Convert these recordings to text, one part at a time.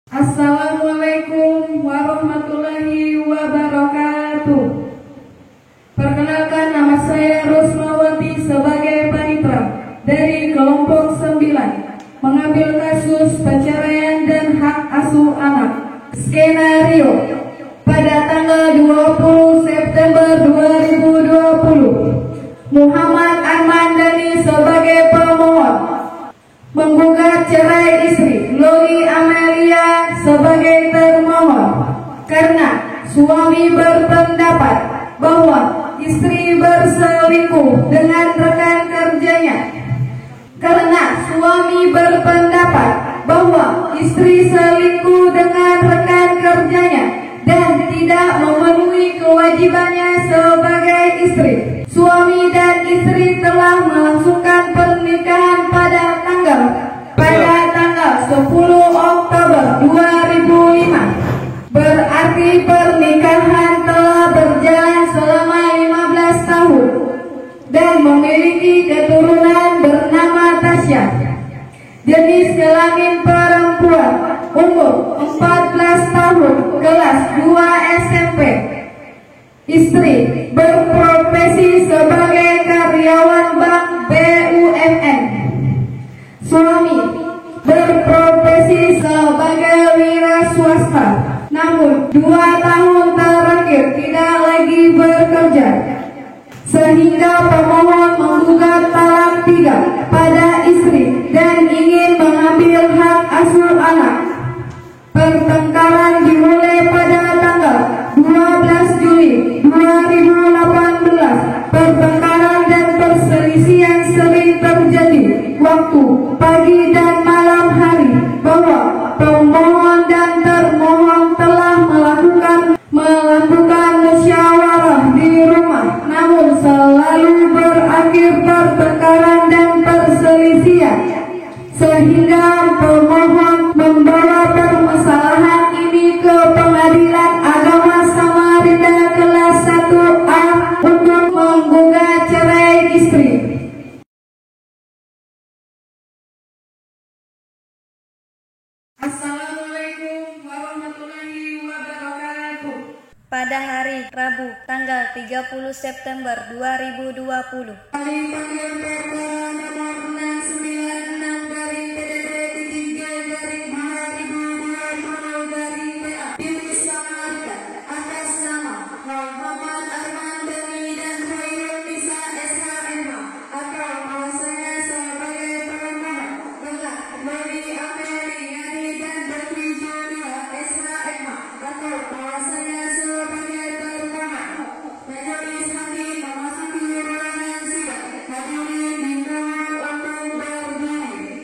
Assalamualaikum warahmatullahi wabarakatuh. Perkenalkan, nama saya Rusmawati sebagai panitra dari kelompok 9 mengambil kasus perceraian dan hak asuh anak. Skenario pada tanggal 20 September 2020, Muhammad Arman Dhani sebagai pemohon menggugat cerai istri Loli Amelia sebagai termohon karena suami berpendapat bahwa istri berselingkuh dengan rekan kerjanya. Karena suami berpendapat bahwa istri selingkuh dengan rekan kerjanya dan tidak memenuhi kewajibannya sebagai istri, suami dan istri telah melangsungkan pernikahan pada tanggal 10 Oktober 2005. Berarti pernikahan telah berjalan selama 15 tahun dan memiliki keturunan bernama Tasya. Jenis kelamin perempuan, umur 14 tahun, kelas 2 SMP. Istri berprofesi sebagai karyawan bank BUMN. Suami berprofesi sebagai wira swasta, namun 2 tahun terakhir tidak lagi bekerja, sehingga pemohon menggugat talak 3 pada istri dan ingin mengambil hak asuh anak. Pertengkaran dimulai pada tanggal 12 Juli 2018. Pertengkaran dan perselisihan sering terjadi waktu pagi dan malam hari, bahwa pemohon dan termohon telah melakukan musyawarah di rumah, namun selalu berakhir pertengkaran dan perselisihan, sehingga pemohon membawa permasalahan ini ke Pengadilan Agama Samarinda kelas 1A untuk menggugat cerai istri. Assalamualaikum warahmatullahi wabarakatuh. Pada hari Rabu tanggal 30 September 2020, Panggil perda nomor 696 dari PDD 3/2020 dari PA dilaksanakan atas nama Muhammad Arman Dhani dan Khairul Nisa SHMH atau bahwasanya sebagai pemohon telah Loli Amelia dan Betri Julia SHMH atau bahwasanya sebagai termohon. Majelis hakim memasuki ruangan sidang. Hadirin diminta untuk berdiri.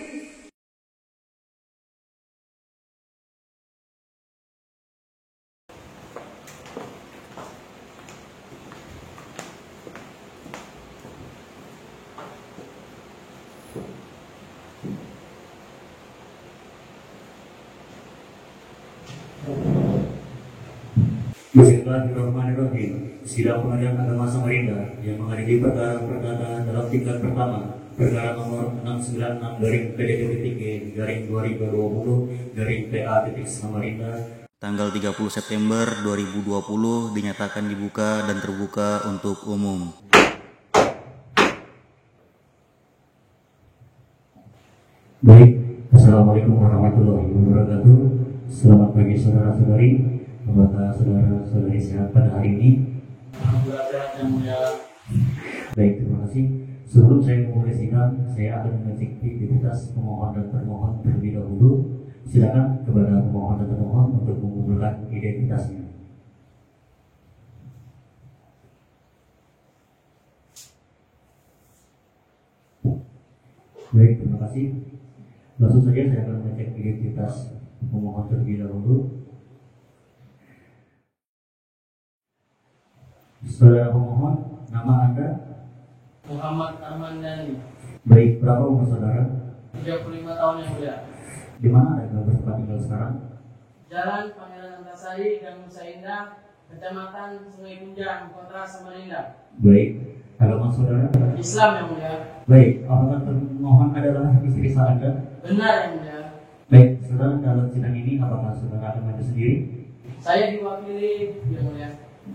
Bismillahirrahmanirrahim. Sidang Pengadilan Agama Samarinda yang menghadiri perkara perdata dalam tingkat pertama perkara nomor 696/PDD-2020 Samarinda tanggal 30 September 2020 dinyatakan dibuka dan terbuka untuk umum. Baik, Assalamualaikum warahmatullahi wabarakatuh. Selamat pagi saudara-saudari, kepada saudara-saudari sehat pada hari ini. Alhamdulillah yang mulia. Baik, terima kasih. Sebelum saya memulai sidang, saya akan mengecek identitas pemohon dan termohon terlebih dahulu. Silakan kepada pemohon dan termohon untuk mengumpulkan identitasnya. Baik, terima kasih. Langsung saja saya akan mengecek identitas pemohon terlebih dahulu. Saudara pemohon, nama Anda? Muhammad Arman Dhani. Baik, berapa umur saudara? 35 tahun yang mulia. Di mana Anda bertempat tinggal sekarang? Jalan Pangeran Antasari, Gang Nusa Indah, Kecamatan Sungai Kunjang, Kota Samarinda. Baik, agama saudara? Islam yang mulia. Baik, apakah termohon adalah istri Anda? Benar yang mulia. Baik, saudara dalam sidang ini apakah saudara akan maju sendiri? Saya diwakili, Yang Mulia.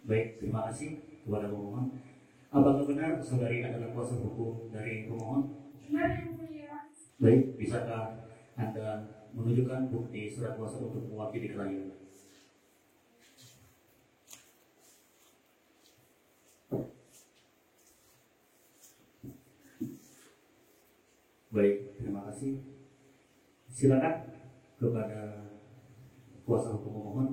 Baik, terima kasih kepada pemohon. Apakah benar saudari adalah kuasa hukum dari pemohon? Benar, Yang Mulia. Baik, bisakah Anda menunjukkan bukti surat kuasa untuk mewakili klien? Baik, terima kasih. Silakan kepada kuasa hukum pemohon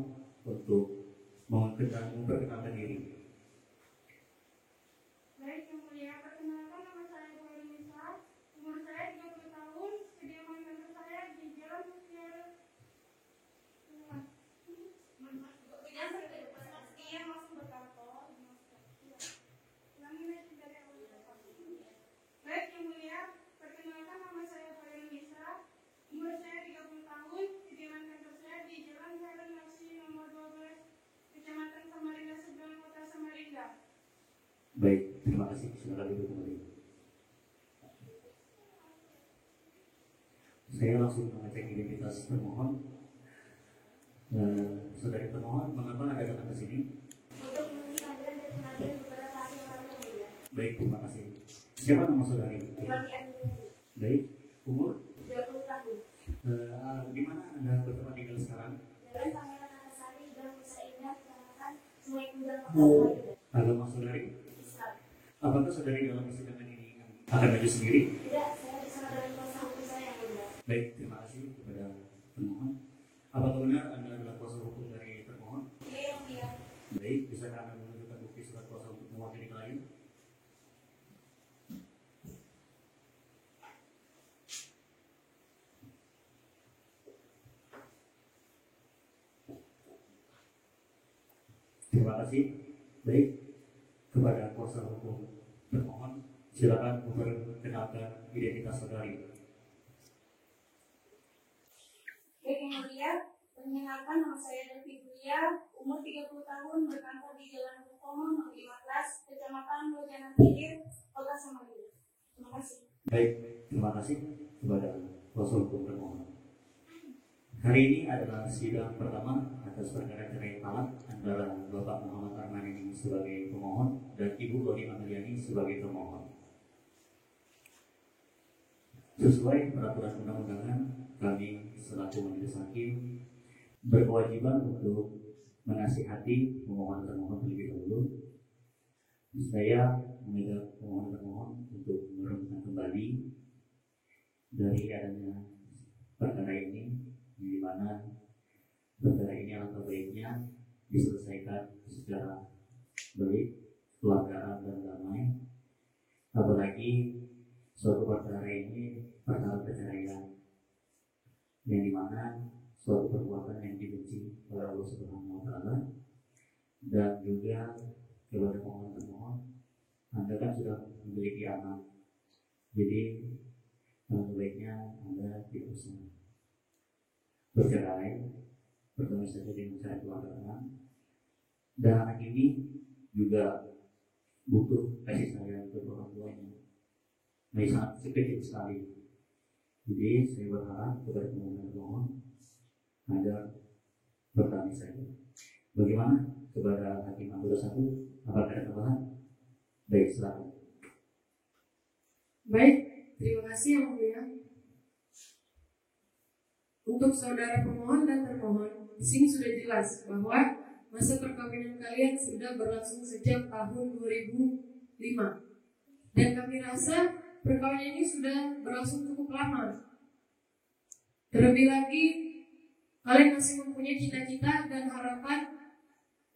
untuk memperkenalkan diri. Baik, Yang Mulia, perkenalkan nama saya Boy Nisa, umur saya 30 tahun, kediaman kantor saya di Jalan Sosial. Baik, Yang Mulia, perkenalkan nama saya Boy Nisa, umur saya 30 tahun, kediaman kantor saya di Jalan Harun Nasi nomor 12, Kecamatan Samarinda Seberang, Kota Samarinda. Baik, terima kasih. Silakan duduk kembali. Saya langsung mengecek identitas termohon. Saudari termohon, mengapa Anda datang ke sini? Untuk memenuhi panggilan dari pengadilan kepada hakim Yang Mulia. Baik, terima kasih. Siapa nama saudari? Baik, umur? 30 tahun. Di mana Anda bertempat tinggal sekarang? Jalan Pangeran Antasari, Gang Nusa Indah, Kecamatan Sungai Kunjang, Kota Samarinda. Agama saudari? Islam. Apakah saudari dalam persidangan ini akan maju sendiri? Tidak, saya bersama dengan kuasa hukum saya Yang Mulia. Baik, terima kasih kepada termohon. Apakah benar Anda adalah kuasa hukum dari termohon? Iya, Yang Mulia. Baik, bisakah Anda menunjukkan bukti surat kuasa untuk mewakili klien? Terima kasih. Baik, kepada kuasa hukum termohon, silakan memperkenalkan identitas saudari. Baik, Yang Mulia, perkenalkan nama saya Devi Bulia, umur 30 tahun, berkantor di Jalan Hukum nomor 15, Kecamatan Lojanan Hilir, Kota Samarinda. Terima kasih. Baik, terima kasih kepada kuasa hukum termohon. Hari ini adalah sidang pertama atas perkara cerai talak antara Bapak Muhammad Armani sebagai pemohon dan Ibu Loli Ameliani sebagai termohon. Sesuai peraturan undang-undangan, kami selaku majelis hakim berkewajiban untuk menasihati pemohon termohon terlebih dahulu. Saya mengajak pemohon termohon untuk merenungkan kembali dari adanya perkara ini, di mana perkara ini alangkah baiknya diselesaikan secara baik, keluargaan dan damai. Apalagi suatu perkara ini perkara perceraian, yang dimana suatu perbuatan yang dibenci oleh Allah Subhanahu Wa Taala. Dan juga kepada pemohon, Anda kan sudah memiliki anak, jadi baiknya Anda tidak usah bercerai, bertemu saja dengan cara keluargaan. Dan anak ini juga butuh kasih sayang dari orang tuanya, masih sangat sedikit sekali. Jadi saya berharap kepada pemohon agar bertanya saja. Bagaimana kepada hakim anggota 1? Apakah ada tambahan? Baik, silakan. Baik, terima kasih Yang Mulia. Untuk saudara pemohon dan termohon, di sini sudah jelas bahwa masa perkawinan kalian sudah berlangsung sejak tahun 2005. Dan kami rasa perkawinan ini sudah berlangsung cukup lama. Terlebih lagi, kalian masih mempunyai cita-cita dan harapan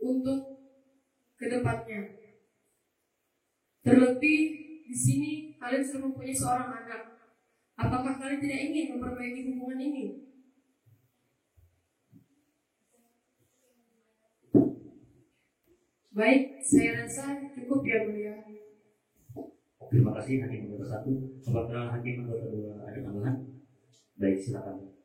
untuk kedepannya. Terlebih di sini kalian sudah mempunyai seorang anak. Apakah kalian tidak ingin memperbaiki hubungan ini? Baik, saya rasa cukup ya Mulia. Terima kasih hakim anggota 1. Apakah hakim anggota 2 ada tambahan? Baik, silakan.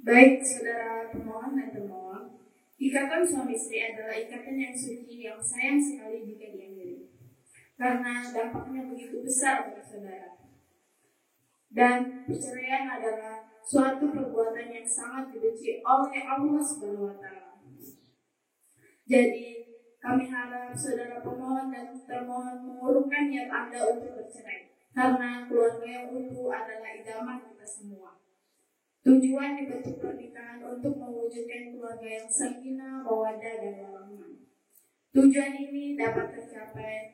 Baik, saudara pemohon dan termohon, ikatan suami istri adalah ikatan yang suci yang sayang sekali jika diakhiri. karena dampaknya begitu besar bagi saudara. Dan perceraian adalah suatu perbuatan yang sangat dibenci oleh Allah SWT. Jadi kami harap saudara pemohon dan termohon mengurungkan niat Anda untuk bercerai, karena keluarga yang utuh adalah idaman kita semua. Tujuan dibentuk pernikahan untuk mewujudkan keluarga yang sakinah, mawaddah, dan warahmah. Tujuan ini dapat tercapai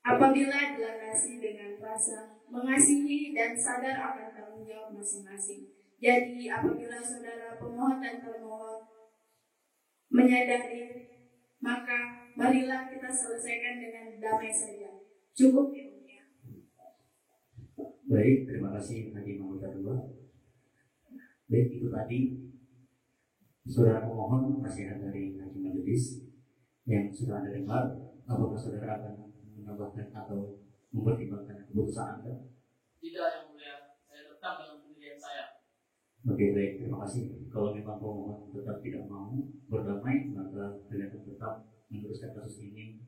apabila dilandasi dengan rasa mengasihi dan sadar akan tanggung jawab masing-masing. Jadi apabila saudara pemohon dan termohon menyadari, maka marilah kita selesaikan dengan damai saja. Cukup ya. Baik, terima kasih Hakim Anggota 2. Baik, itu tadi saudara pemohon nasihat dari Hakim Majelis yang sudah Anda dengar. Apakah saudara akan menambahkan atau mempertimbangkan keputusan Anda? Tidak, yang mulia. Saya tetap dengan pendirian saya. Oke, baik, terima kasih. Kalau memang pemohon tetap tidak mau berdamai, maka kalian akan tetap meneruskan kasus ini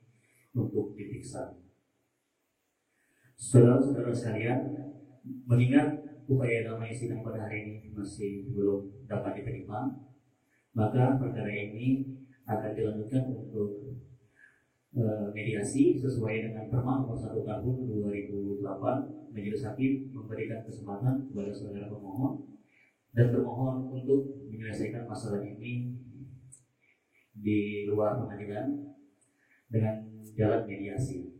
untuk diperiksa. Saudara-saudara sekalian, mengingat upaya damai sidang pada hari ini masih belum dapat diterima, maka perkara ini akan dilanjutkan untuk mediasi sesuai dengan Perma nomor 1 tahun 2008. Majelis Hakim memberikan kesempatan kepada saudara pemohon dan termohon untuk menyelesaikan masalah ini di luar pengadilan dengan jalan mediasi.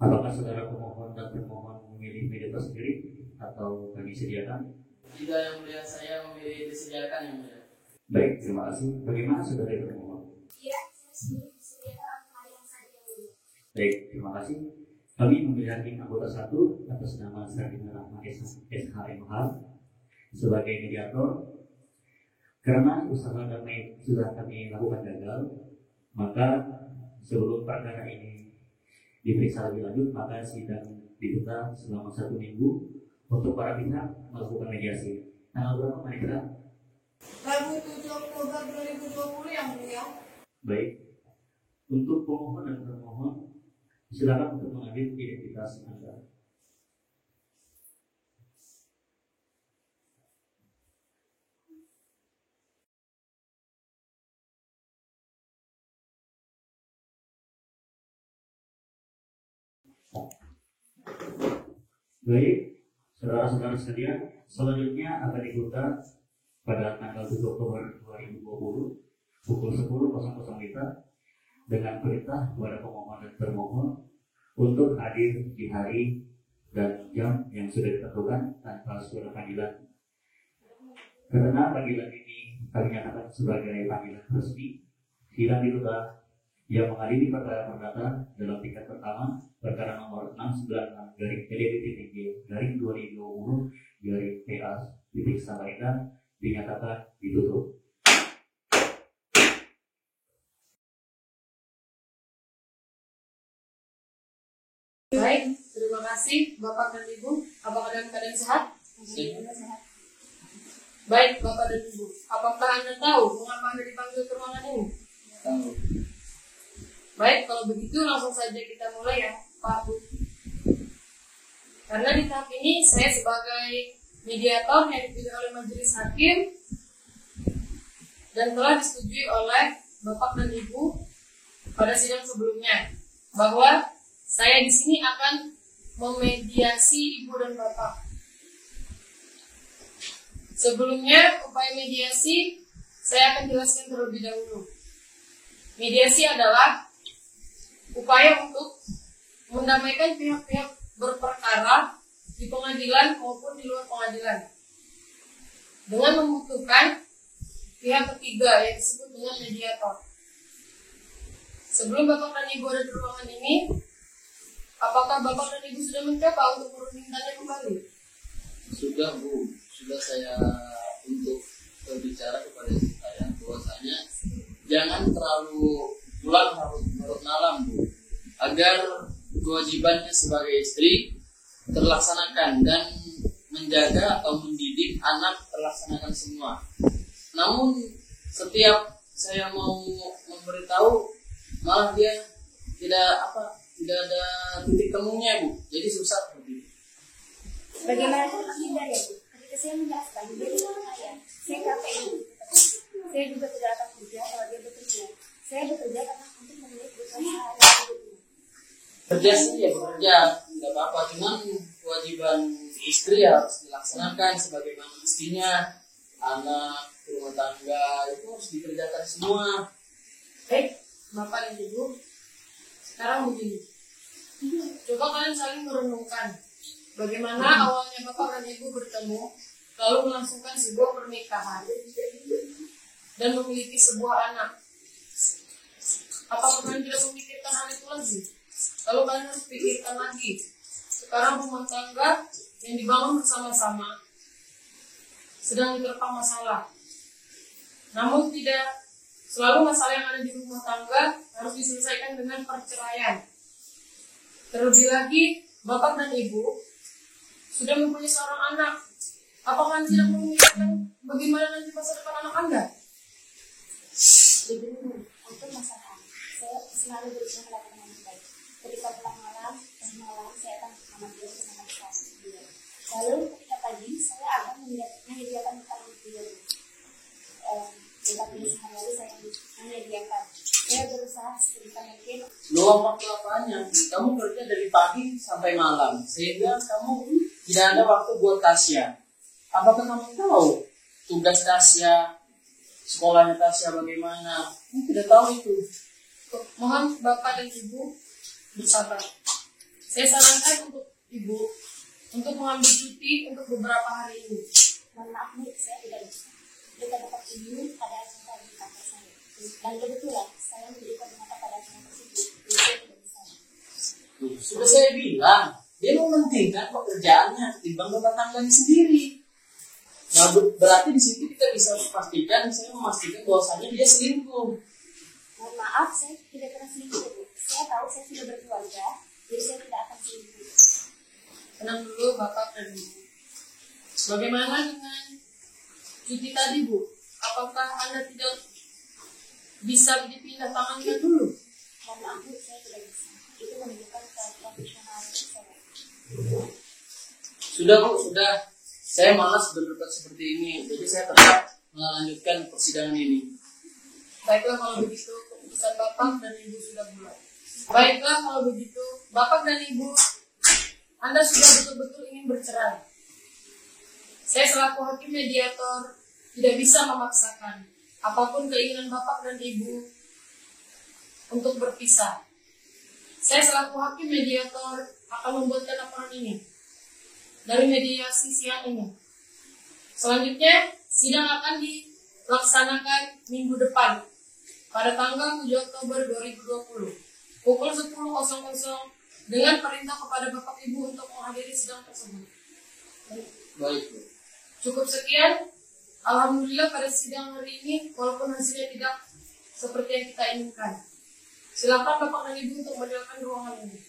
Apakah saudara pemohon dan termohon memilih mediator sendiri atau kami sediakan? Tidak, yang mulia. Saya memilih disediakan, yang mulia. Baik, terima kasih. Bagaimana saudara termohon? Iya, saya sediakan yang saja. Baik, terima kasih. Kami memilih hakim anggota 1 atas nama Sardina Rahma SHMH sebagai mediator. Karena usaha damai sudah kami lakukan gagal, maka sebelum perkara ini diperiksa lebih lanjut, maka sidang ditunda selama 1 minggu untuk para pihak melakukan mediasi. Tanggal berapa mereka? Rabu 7 Oktober 2020 yang mulia. Baik, untuk pemohon dan termohon silakan untuk mengambil identitas Anda. Baik, saudara-saudara sekalian, selanjutnya akan dibuka pada tanggal 7 Oktober 2020 pukul 10.00 WITA dengan perintah kepada pemohon dan termohon untuk hadir di hari dan jam yang sudah ditentukan tanpa surat panggilan. Karena panggilan ini kami nyatakan sebagai panggilan resmi, sidang ditunda yang mengadili perkara perdata dalam tingkat pertama perkara nomor 696/2020/PA dinyatakan ditutup. Baik, terima kasih Bapak dan Ibu. Apakah dalam keadaan sehat? Baik, Bapak dan Ibu. Apakah Anda tahu mengapa Anda dipanggil ke ruangan ini? Tahu. Baik, kalau begitu langsung saja kita mulai ya, Pak Bu. Karena di tahap ini saya sebagai mediator yang dipilih oleh Majelis Hakim dan telah disetujui oleh Bapak dan Ibu pada sidang sebelumnya bahwa saya di sini akan memediasi Ibu dan Bapak. Sebelumnya, upaya mediasi saya akan jelaskan terlebih dahulu. Mediasi adalah upaya untuk mendamaikan pihak-pihak berperkara di pengadilan maupun di luar pengadilan dengan membutuhkan pihak ketiga yang disebut dengan mediator. Sebelum Bapak dan Ibu ada di ruangan ini, apakah Bapak dan Ibu sudah mencoba untuk merundingkannya kembali? Sudah Bu, sudah saya untuk berbicara kepada saya bahwasanya jangan terlalu pulang harus menurut malam Bu, agar kewajibannya sebagai istri terlaksanakan dan menjaga atau mendidik anak terlaksanakan semua. Namun setiap saya mau memberitahu malah dia tidak ada titik temunya Bu, jadi susah seperti itu. Bagaimana tidak ya Bu? Ketika saya menjelaskan, jadi saya KPI, saya juga tidak akan kerja kalau dia bekerja. Saya bekerja karena untuk memenuhi kebutuhan sehari-hari. Kerja sih ya bekerja, nggak apa-apa, cuman kewajiban istri harus dilaksanakan sebagaimana mestinya. Anak, rumah tangga itu harus dikerjakan semua. Baik, Bapak dan Ibu, sekarang begini. Coba kalian saling merenungkan bagaimana awalnya Bapak dan Ibu bertemu, lalu melangsungkan sebuah pernikahan dan memiliki sebuah anak. Apakah kalian tidak memikirkan hal itu lagi? Lalu kalian harus pikirkan lagi. Sekarang rumah tangga yang dibangun bersama-sama sedang diterpa masalah. Namun tidak selalu masalah yang ada di rumah tangga harus diselesaikan dengan perceraian. Terlebih lagi, Bapak dan Ibu sudah mempunyai seorang anak. Apakah Anda tidak memikirkan bagaimana nanti masa depan anak Anda? Jadi untuk masalah saya selalu berusaha melakukan yang baik. Ketika pulang malam saya akan mengambil dengan dia. Lalu ketika pagi saya akan menyediakan makanan dia. Tetapi sehari-hari saya menyediakan. Saya berusaha sebisa mungkin. Luang waktu apanya? Kamu kerja dari pagi sampai malam, sehingga kamu tidak ada waktu buat Tasya. Apakah kamu tahu tugas Tasya, sekolahnya Tasya bagaimana? Kamu tidak tahu itu. Mohon Bapak dan Ibu bersabar. Saya sarankan untuk Ibu untuk mengambil cuti untuk beberapa hari ini. Mohon maaf Bu, saya tidak bisa. Kita dapat ini pada acara di kantor saya. Dan kebetulan saya menjadi koordinator pada acara tersebut. Saya tidak bisa. Sudah saya bilang, dia mementingkan pekerjaannya ketimbang rumah tangganya sendiri. Nah, berarti di sini kita bisa pastikan, saya memastikan bahwasanya dia selingkuh. Mohon maaf, saya tidak pernah selingkuh Bu. Saya tahu saya sudah berkeluarga, jadi saya tidak akan selingkuh. Tenang dulu Bapak dan Ibu. Bagaimana dengan cuti tadi Bu? Apakah Anda tidak bisa dipindah tangannya dulu? Mohon maaf Bu, saya tidak bisa. Itu menunjukkan profesional saya. Sudah Bu, sudah. Saya malas berdebat seperti ini, jadi saya tetap melanjutkan persidangan ini. Baiklah kalau begitu, keputusan Bapak dan Ibu sudah bulat. Baiklah kalau begitu, Bapak dan Ibu, Anda sudah betul-betul ingin bercerai. Saya selaku hakim mediator tidak bisa memaksakan apapun keinginan Bapak dan Ibu untuk berpisah. Saya selaku hakim mediator akan membuatkan laporan ini dari mediasi siang ini. Selanjutnya, sidang akan dilaksanakan minggu depan pada tanggal 7 Oktober 2020 pukul 10.00 dengan perintah kepada Bapak Ibu untuk menghadiri sidang tersebut. Baik Bu. Cukup sekian. Alhamdulillah pada sidang hari ini walaupun hasilnya tidak seperti yang kita inginkan. Silakan Bapak dan Ibu untuk meninggalkan ruangan ini.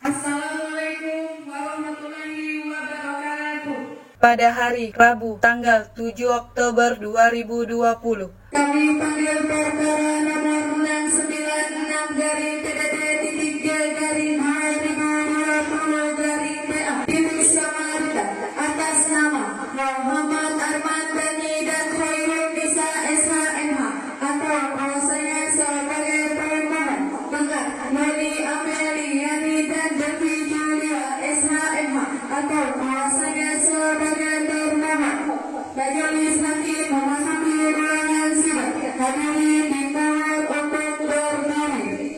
Assalamualaikum warahmatullahi wabarakatuh. Pada hari Rabu tanggal 7 Oktober 2020, Kami panggil perkara nomor 696 dari PDD titik G garing H2020 garing PA Titik Samarinda atas nama Muhammad Arman Dani dan Khairul Nisa SHMH atau bahwasanya sebagai permohon dengan Noli Ameliani dan Devi Julia SHMH atau bahwasanya sebagai permohon Majelis Hakim memahami ruangan sidang hadirin diminta untuk berdiri.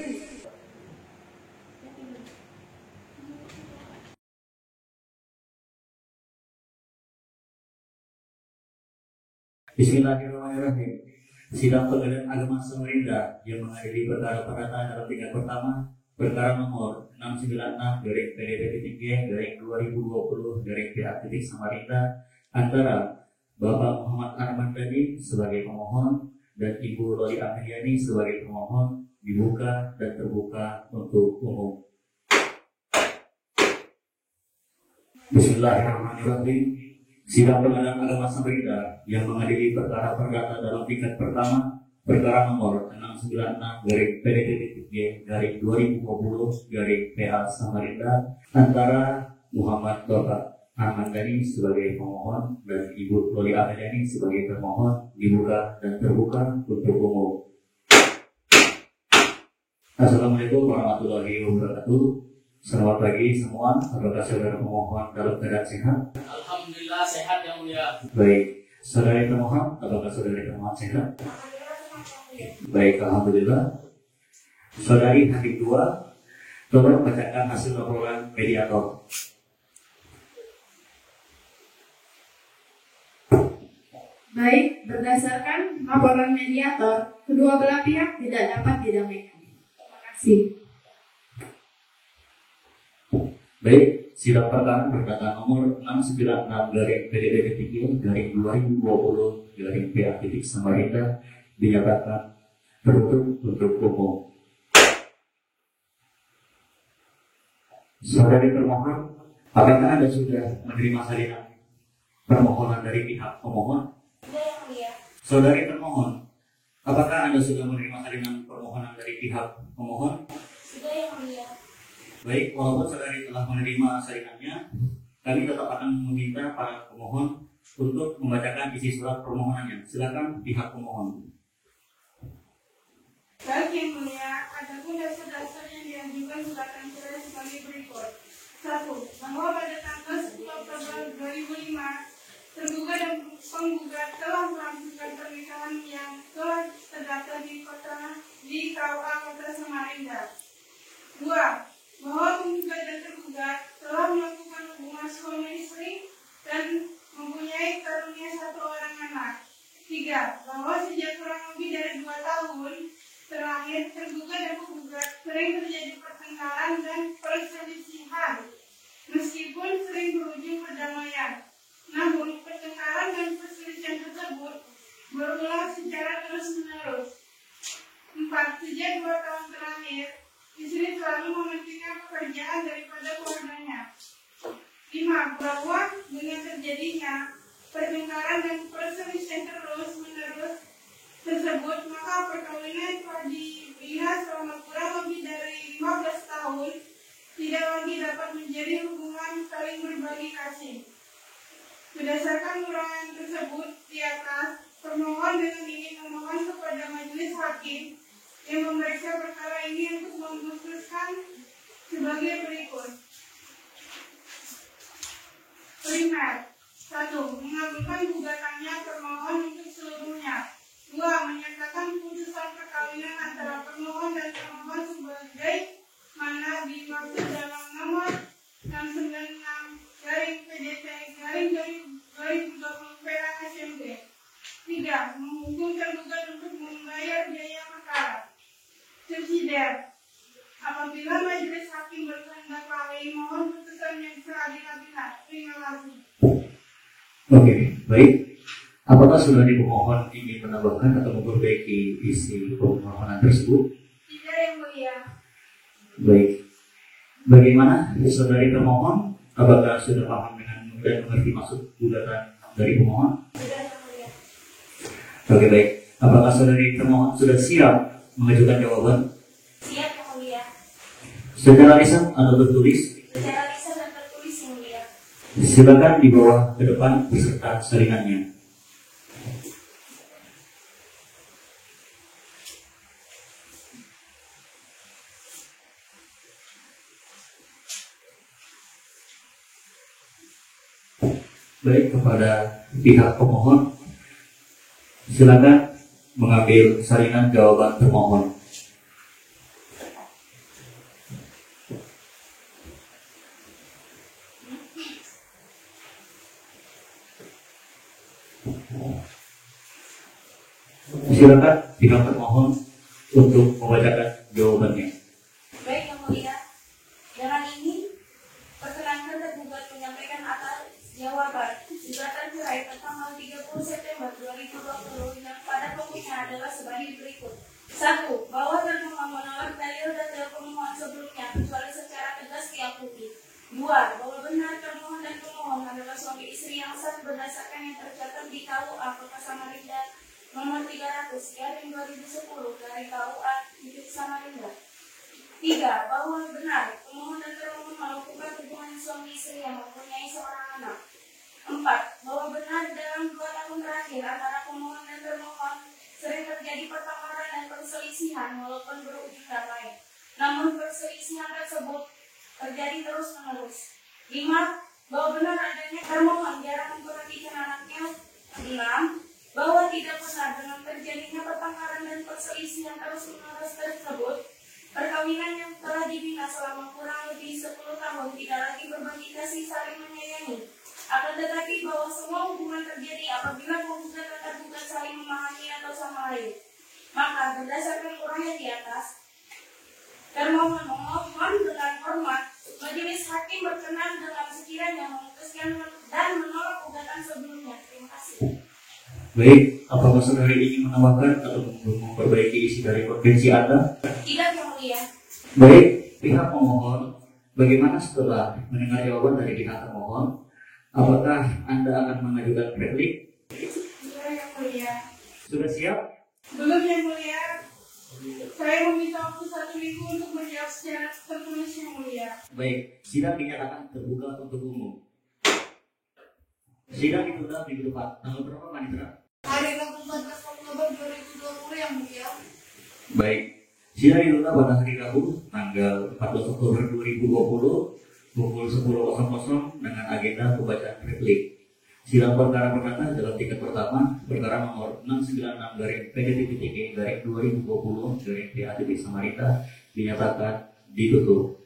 Bismillahirrahmanirrahim. Sidang Pengadilan Agama Samarinda yang menghadiri perkara perdata dalam tingkat pertama perkara nomor 696 garing PDP titik G garing 2020 garing PA titik Samarinda antara Bapak Muhammad Arman Dani sebagai pemohon dan Ibu Loli Ameliani sebagai pemohon dibuka dan terbuka untuk umum. Bismillahirrahmanirrahim. Sidang Pengadilan Agama Samarinda yang menghadiri perkara perdata dalam tingkat pertama perkara nomor 696/PDT-G/2020/PA Samarinda antara Muhammad Bapak Ahmad Dhani sebagai pemohon dan Ibu Loli Ahmedani sebagai termohon dibuka dan terbuka untuk umum. Assalamualaikum warahmatullahi wabarakatuh. Selamat pagi semua. Apakah saudara pemohon dalam keadaan sehat? Alhamdulillah sehat yang mulia. Baik. Saudari termohon, apakah saudari termohon sehat? Baik, alhamdulillah. Saudari Hakim 2, tolong bacakan hasil laporan mediator. Baik, berdasarkan laporan mediator, kedua belah pihak tidak dapat didamaikan. Terima kasih. Baik, sidang perkara berdata nomor 696/PDT-3/2020/PA Samarinda dinyatakan tertutup untuk umum. Saudari termohon, apakah Anda sudah menerima salinan permohonan dari pihak pemohon? Sudah yang mulia. Saudari termohon, apakah Anda sudah menerima salinan permohonan dari pihak pemohon? Sudah yang mulia. Baik, walaupun saudari telah menerima salinannya, kami tetap akan meminta para pemohon untuk membacakan isi surat permohonannya. Silakan pihak pemohon. Baik yang mulia, adapun dasar-dasar yang diajukan gugatan cerai sebagai berikut. 1. Bahwa pada tanggal 10 Oktober 2005, tergugat dan penggugat telah melangsungkan pernikahan yang telah terdaftar di KUA Kota Samarinda. 2. Bahwa penggugat dan tergugat telah melakukan hubungan suami istri dan mempunyai karunia 1 orang anak. 3. Bahwa sejak kurang lebih dari 2 tahun terakhir tergugat dan penggugat sering terjadi pertengkaran dan perselisihan, meskipun sering berujung perdamaian. Namun pertengkaran dan perselisihan tersebut berulang secara terus-menerus. 4. Sejak 2 tahun terakhir, istri selalu mementingkan pekerjaan daripada keluarganya. 5. Bahwa dengan terjadinya pertengkaran dan perselisihan terus-menerus tersebut, maka perkawinan telah dibina selama kurang lebih dari 15 tahun tidak lagi dapat menjadi hubungan saling berbagi kasih. Berdasarkan uraian tersebut di atas, permohon dengan ingin memohon kepada majelis hakim yang memeriksa perkara ini untuk memutuskan sebagai berikut. Primer. 1. Mengabulkan gugatannya permohon untuk seluruhnya. 2. Menyatakan putusan perkawinan antara permohon dan termohon sebagai mana dimaksud dalam nomor 696/PDT-2020/PA SMB. 3. Menghukum tergugat untuk membayar biaya perkara. Subsidiar. Apabila majelis hakim berkehendak lain, mohon putusan yang seadil-adilnya. Terima kasih. Oke, baik. Apakah sudah pemohon ingin menambahkan atau memperbaiki isi permohonan tersebut? Tidak yang mulia. Baik. Bagaimana saudari termohon? Apakah sudah paham dengan dan mengerti maksud gugatan dari pemohon? Sudah yang mulia. Oke, baik. Apakah saudari termohon sudah siap mengajukan jawaban? Siap yang mulia. Secara lisan atau tertulis? Secara lisan dan tertulis yang mulia. Silakan dibawa ke depan beserta salinannya. Baik, kepada pihak pemohon, silakan mengambil salinan jawaban termohon. Silakan pihak termohon untuk membacakan jawabannya. Baik yang mulia. Dengan ini, perkenankan tergugat menyampaikan atas jawaban gugatan cerai tanggal 30 September 2020 yang pada pokoknya adalah sebagai berikut. 1. Bahwa termohon menolak dalil dan pemohon sebelumnya kecuali secara tegas diakui. 2. Bahwa benar termohon dan pemohon adalah suami istri yang sah berdasarkan yang tercatat di KUA Kota Samarinda nomor 300/2010 dari KUA titik Samarinda. 3. Bahwa benar pemohon dan termohon melakukan hubungan suami istri yang mempunyai seorang anak. 4. Bahwa benar dalam 2 tahun terakhir antara pemohon dan termohon sering terjadi pertengkaran dan perselisihan walaupun berujung damai. Namun perselisihan tersebut terjadi terus-menerus. 5. Bahwa benar adanya termohon jarang memperhatikan anaknya. 6. Bahwa tidak benar dengan terjadinya pertengkaran dan perselisihan terus-menerus tersebut, perkawinan yang telah dibina selama kurang lebih 10 tahun tidak lagi berbagi kasih saling menyayangi. Akan tetapi bahwa semua hubungan terjadi apabila penggugat dan tergugat saling memahami atau sama lain. Maka berdasarkan uraian di atas, termohon memohon dengan hormat majelis hakim berkenan dengan sekiranya memutuskan dan menolak gugatan sebelumnya. Terima kasih. Baik, apakah saudari ingin menambahkan atau memperbaiki isi dari konvensi Anda? Tidak, Yang Mulia. Baik, pihak pemohon, bagaimana setelah mendengar jawaban dari pihak termohon? Apakah Anda akan mengajukan replik? Iya, Yang Mulia. Sudah siap? Belum, Yang Mulia. Saya meminta waktu 1 minggu untuk menjawab secara tertulis, Yang Mulia. Baik, sidang dinyatakan terbuka untuk umum. Sidang ditunda minggu depan. Tanggal berapa, Panitra? Hari Rabu 14 Oktober 2020, Yang Mulia. Baik, sidang ditunda pada hari Rabu tanggal 14 Oktober 2020 pukul 10.00 dengan agenda pembacaan replik. Sidang perkara perdana dalam tingkat pertama perkara nomor 696/PDTTG/2020/PA Samarinda dinyatakan ditutup.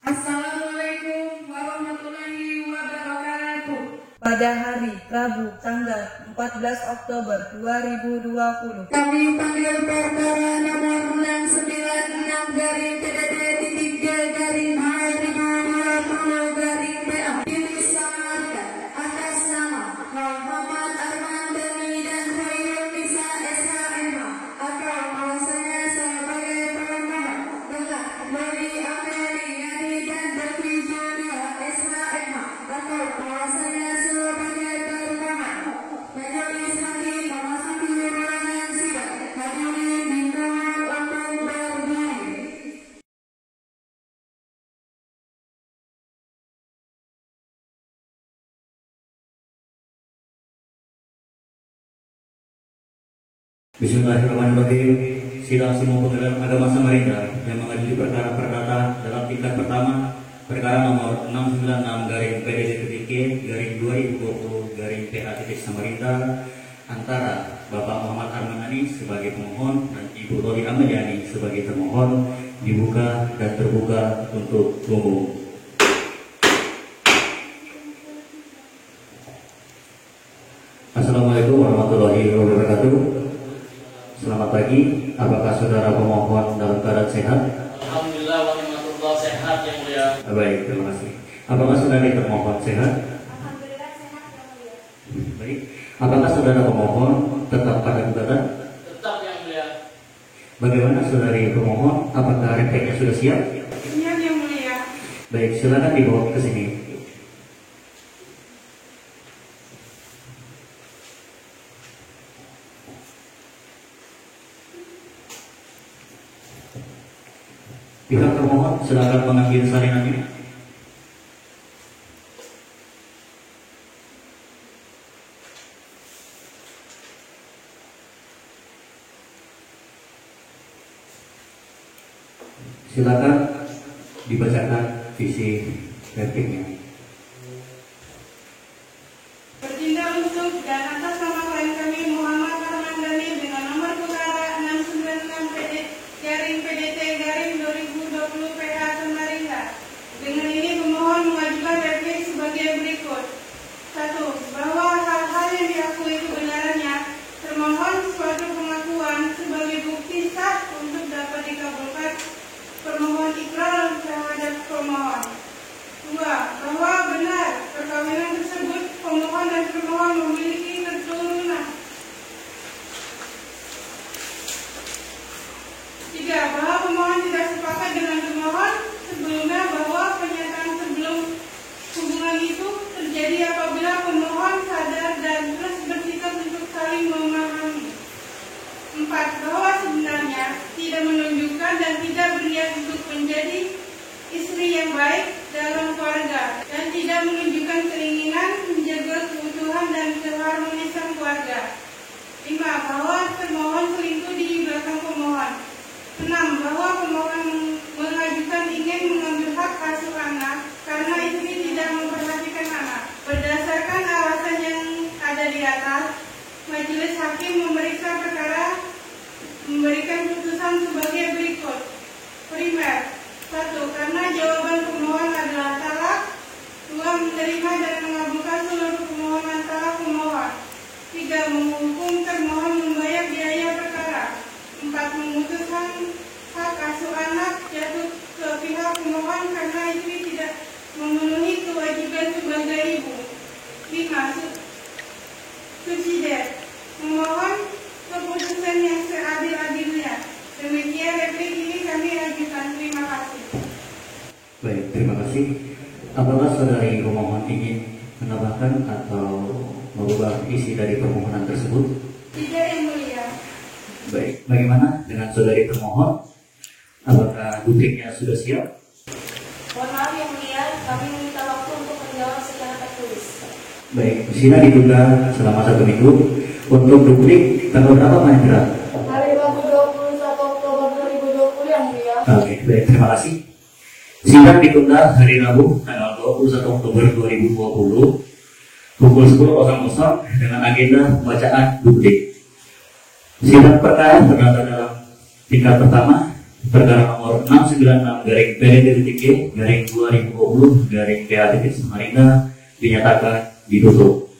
Assalamualaikum warahmatullahi wabarakatuh. Pada hari Rabu tanggal 14 Oktober 2020, Kami panggil perkara nomor 696/3-3-2020/PA Titik Samarinda atas nama Muhammad Arman Dani dan Khairul Nisa SHMH atau bahwasanya sebagai pemohon telah Mary Amelie Yani dan Devi Julia SHMH atau bahwasanya sebagai termohon. Majelis hakim memasuki ruangan sidang. Hadirin dimohon untuk berdiri. Bismillahirrahmanirrahim. Sidang Simul Pengadilan Agama Samarinda yang mengadili perkara perdata dalam tingkat pertama perkara nomor 696/PDTTG/2020/PA Titik Samarinda antara Bapak Muhammad Armanani sebagai pemohon dan Ibu Roli Ahmadiani sebagai termohon dibuka dan terbuka untuk umum. Assalamualaikum warahmatullahi wabarakatuh. Selamat pagi, apakah saudara pemohon dalam keadaan sehat? Alhamdulillah wa ni'matullah, sehat Yang Mulia. Baik, terima kasih. Apakah saudari termohon sehat? Alhamdulillah sehat, Yang Mulia. Baik. Apakah saudara pemohon tetap pada gugatan? Tetap Yang Mulia. Bagaimana saudari pemohon? Apakah repliknya sudah siap? Iya, Yang Mulia. Baik, silakan dibawa ke sini. Pihak termohon silakan mengambil salinannya. Silakan dibacakan visi repliknya. Bertindak untuk dan atas nama klien kami Muhammad Arman Dani dengan nomor perkara 696/PDT-PDT-2020/PA Samarinda. Dengan ini pemohon mengajukan replik sebagai berikut. 1. Bahwa hal-hal yang diakui kebenarannya termohon suatu pengakuan sebagai bukti sah untuk dapat dikabulkan permohon ikrar terhadap pemohon. 2. Bahwa benar perkawinan tersebut pemohon dan termohon memiliki keturunan. 3. Bahwa pemohon tidak sepakat dengan termohon sebelumnya bahwa pernyataan sebelum selingkuhan itu terjadi apabila pemohon sadar dan terus bersikap untuk saling memahami. 4. Bahwa sebenarnya tidak menunjukkan dan tidak berniat untuk menjadi istri yang baik dalam keluarga dan tidak menunjukkan keinginan menjaga keutuhan dan keharmonisan keluarga. 5. Bahwa termohon selingkuh di belakang pemohon. 6. Bahwa pemohon mengajukan ingin mengambil hak asuh anak karena istri tidak memperhatikan anak. Berdasarkan alasan yang ada di atas, Majelis Hakim memeriksa perkara memberikan putusan sebagai berikut. Primer, 1. Karena jawaban pemohon adalah talak. 2. Menerima dan mengabulkan seluruh permohonan talak pemohon. 3. Menghukum termohon membayar biaya perkara. 4. Memutuskan hak asuh anak jatuh ke pihak pemohon karena istri tidak memenuhi kewajiban sebagai ibu. 5. Subsidiar, memohon keputusan yang seadil-adilnya. Demikian replik ini kami ajukan. Terima kasih. Baik, terima kasih. Apakah saudari pemohon ingin menambahkan atau mengubah isi dari permohonan tersebut? Tidak, Yang Mulia. Baik, bagaimana dengan saudari termohon? Apakah duplinya sudah siap? Mohon maaf Yang Mulia, kami meminta waktu untuk menjawab secara tertulis. Baik, sidang ditunda selama 1 minggu. Untuk duplik tanggal berapa Mahendra? Hari Rabu 21 Oktober 2020 Yang Mulia. Oke, baik, terima kasih. Sidang ditunda hari Rabu tanggal 21 Oktober 2020 pukul 10.00 dengan agenda pembacaan duplik. Sidang perkara terdaftar dalam tingkat pertama perkara nomor 696-PN-2020-PA Samarinda dinyatakan ditutup.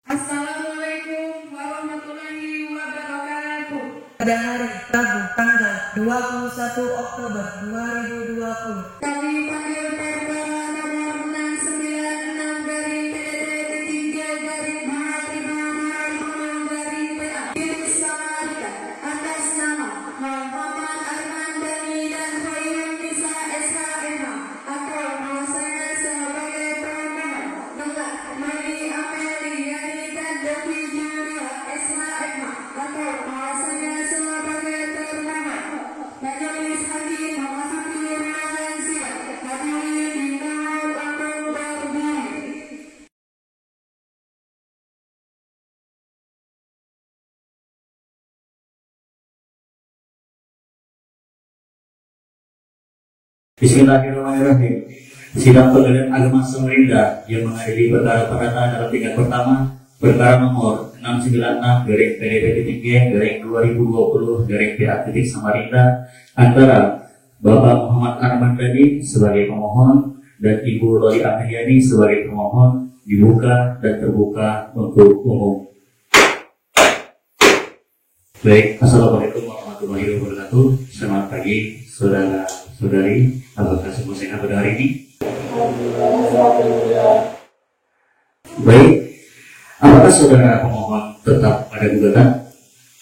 Assalamualaikum warahmatullahi wabarakatuh. Pada hari Rabu tanggal 21 Oktober 2020, Kami panggil perkara nomor 696 dari PDD 3 dari Mahathir dari PA Milik Samarinda atas nama Muhammad Arman Dhani dan Khairul Nisa SHMH atau bahwasanya sebagai pemohon Nengah Mary Ameliani dan Devi Julia SHMH atau bahwasanya sebagai termohon Majelis Hakim memasuki ruangan sidang. Hadirin dihimbau untuk berdiri. Bismillahirrahmanirrahim. Sidang Pengadilan Agama Samarinda yang mengadili perkara perdata dalam tingkat pertama perkara nomor 696-PDD-2020-PA Samarinda antara Bapak Muhammad Arman Dhani sebagai pemohon dan Ibu Loli Ameliani sebagai pemohon dibuka dan terbuka untuk umum. Baik, Assalamualaikum warahmatullahi wabarakatuh. Selamat pagi, saudara-saudari. Apakah semua sehat pada hari ini? Baik, apakah saudara pemohon tetap pada gugatan?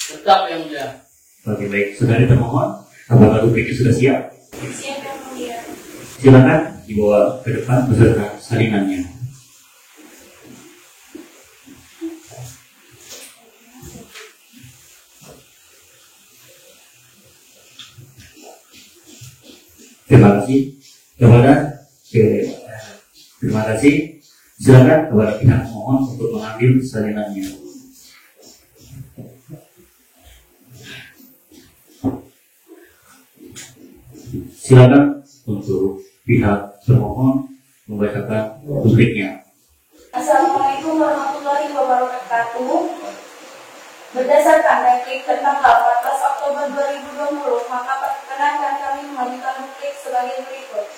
Tetap Yang Mulia. Oke, baik. Saudari termohon, apakah dupliknya sudah siap? Siap Yang Mulia. Silakan dibawa ke depan beserta salinannya. Terima kasih. Silakan kepada pihak pemohon untuk mengambil salinannya. Silakan untuk pihak termohon membacakan dupliknya. Assalamualaikum warahmatullahi wabarakatuh. Berdasarkan replik tentang 18 Oktober 2020, maka perkenankan kami mengajukan duplik sebagai berikut.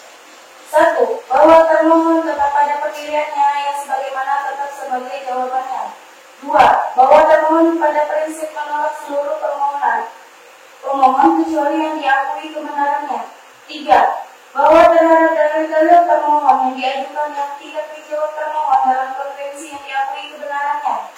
1. Bahwa termohon tetap pada pendiriannya yang sebagaimana tetap sebagai jawabannya. 2. Bahwa termohon pada prinsip menolak seluruh permohonan pemohon kecuali yang diakui kebenarannya. 3. Bahwa dalil-dalil termohon yang diajukan yang tidak dijawab termohon dalam konvensi yang diakui kebenarannya.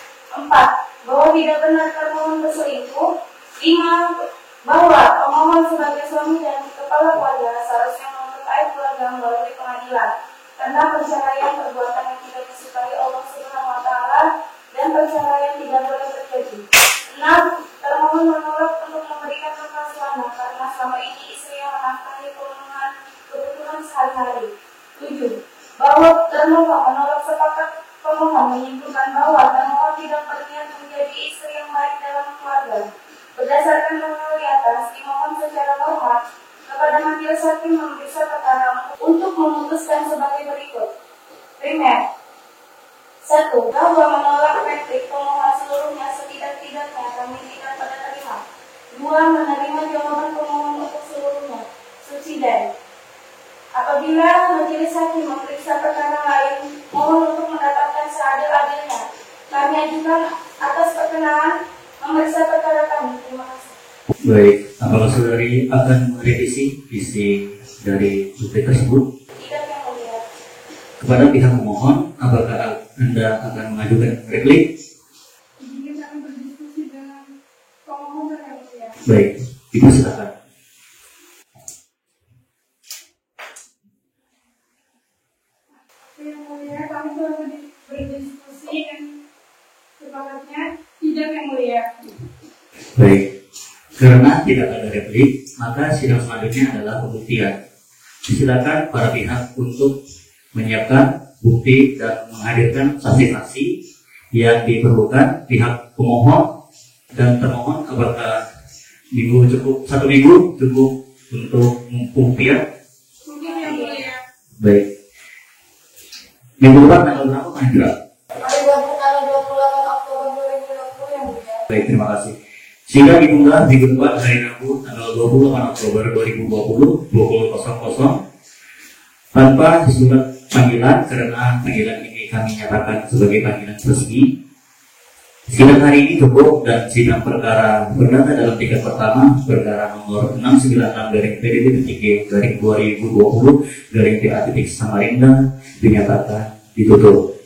4. Bahwa tidak benar termohon berselingkuh. 5. Bahwa pemohon sebagai suami dan kepala keluarga seharusnya menuntut aib keluarga melalui pengadilan karena perceraian perbuatan yang tidak disukai Allah Subhanahu wa Ta'ala dan perceraian tidak boleh terjadi. 6. Termohon menolak untuk memberikan nafkah selama karena selama ini istri yang menafkahi kebutuhan sehari-hari. 7. Bahwa termohon menolak sepakat pemohon menyimpulkan bahwa termohon tidak berniat menjadi istri yang baik dalam keluarga. Berdasarkan dalil di atas, dimohon secara hormat kepada majelis hakim memeriksa perkara untuk memutuskan sebagai berikut. Primer. 1. Bahwa menolak replik pemohon seluruhnya setidak-tidaknya kami tidak pada terima. 2. Menerima jawaban pemohon untuk seluruhnya. Subsiden. Apabila majelis hakim memeriksa perkara lain, mohon untuk mendapatkan seadil-adilnya. Kami ajukan atas perkenan memeriksa perkara kami. Terima kasih. Baik, apakah saudari akan merevisi isi dari bukti tersebut? Tidak, yang mulia. Kepada pihak pemohon, apakah Anda akan mengajukan replik? Jadi kami berdiskusi dengan pemohon dan yang mulia. Baik, Ibu silakan. Yang mulia, kami telah berdiskusi dan sepakatnya tidak, yang mulia. Baik, karena tidak ada replik, maka sidang selanjutnya adalah pembuktian. Silakan para pihak untuk menyiapkan bukti dan menghadirkan saksi-saksi yang diperlukan pihak pemohon dan termohon. Apakah satu minggu cukup untuk pembuktian? Mungkin, yang mulia. Baik. Minggu depan tanggal berapa Pak Hendra? Hari Rabu tanggal 28 Oktober 2020 yang mulia. Baik, terima kasih. Sehingga ditunda minggu depan hari Rabu tanggal 28 Oktober 2020 20.00 tanpa surat panggilan karena panggilan ini kami nyatakan sebagai panggilan resmi. Sidang hari ini cukup dan sidang perkara perdata dalam tingkat pertama perkara nomor 696/PDB/2020/PA Samarinda dinyatakan ditutup.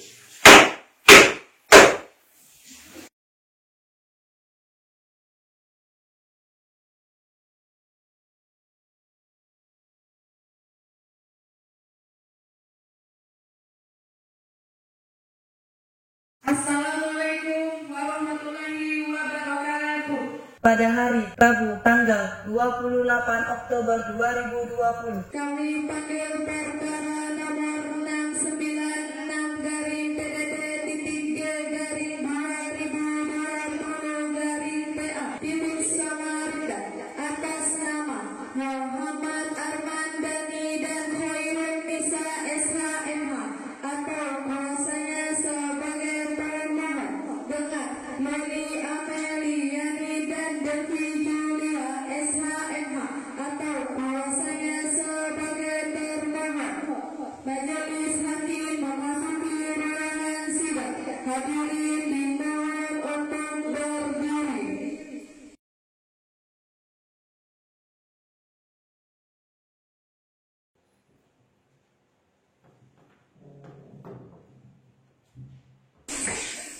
Assalamualaikum warahmatullahi wabarakatuh. Pada hari Rabu tanggal 28 Oktober 2020, Kami panggil perkara nomor 696/3-2020/PA Timur Samarinda atas nama Muhammad Arman Dani dan Khairul Nisa SHMH atau bahwasanya sebagai pemohon dengan Meli Ameliani dan Devi Julia SHMH atau bahwasanya sebagai termohon. Majelis hakim memasuki ruangan sidang. Hadirin dimohon untuk berdiri.